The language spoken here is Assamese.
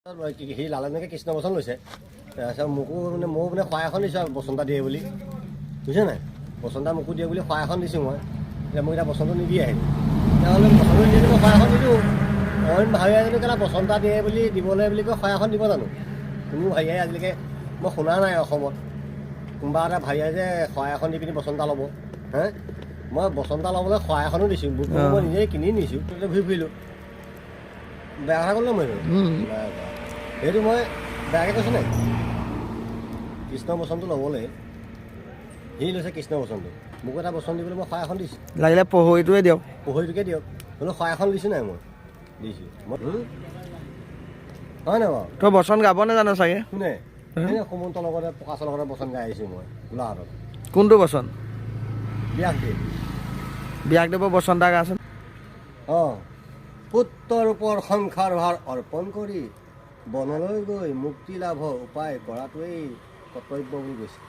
সি লালেনকে কৃষ্ণ বচন লৈছে তাৰপিছত মোকো মানে ময়ো মানে শৰাই এখন দিছোঁ আৰু বচন এটা দিয়ে বুলি বুজিছে নাই বচন এটা মোকো দিয়ে বুলি শৰাই এখন দিছোঁ মই এতিয়া মোক এতিয়া বচনটো নিদিয়ে আহিলে তেতিয়াহ'লে বচনটো নিদি মই শৰাই এখন নিদিওঁ অইন ভাইয়া যদি কেলা বচন এটা দিয়ে বুলি দিবলৈ বুলি কৈ শৰাই এখন দিব জানো কোনো ভাইয়াই আজিলৈকে মই শুনা নাই অসমত কোনোবা এটা ভাইয়াই যে শৰাই এখন দি পিনি বচন এটা ল'ব হে মই বচন এটা ল'বলৈ শৰাই এখনো দিছোঁ বুট মই নিজেই কিনি নিছোঁ ঘূৰি ফুৰিলোঁ বেয়া কথা ক'লো মই সেইটো মই বেয়াকৈ কৈছোঁ নাই কৃষ্ণ বচনটো ল'বলৈ সি লৈছে কৃষ্ণ বচনটো মোক এটা বচন দিবলৈ মই শৰাই এখন দিছোঁ লাগিলে পহৰীটোৱে দিয়ক পহৰীটোকে দিয়ক হ'লেও শৰাই এখন দিছোঁ নাই মই দিছোঁ মই হয় নাই বাৰু তই বচন গাব নাজানো চাগে কোনে সুমন্তৰ লগতে প্ৰকাশৰ লগতে বচন গাই আহিছোঁ মই গোলাঘাটত কোনটো বচন বিয়াক দেৱৰ বচন এটা গাচোন অঁ পুত্ৰৰূপৰ সংসাৰ ভাৰ অৰ্পণ কৰি বনলৈ গৈ মুক্তি লাভৰ উপায় কৰাটোৱেই কৰ্তব্য বুলি কৈছে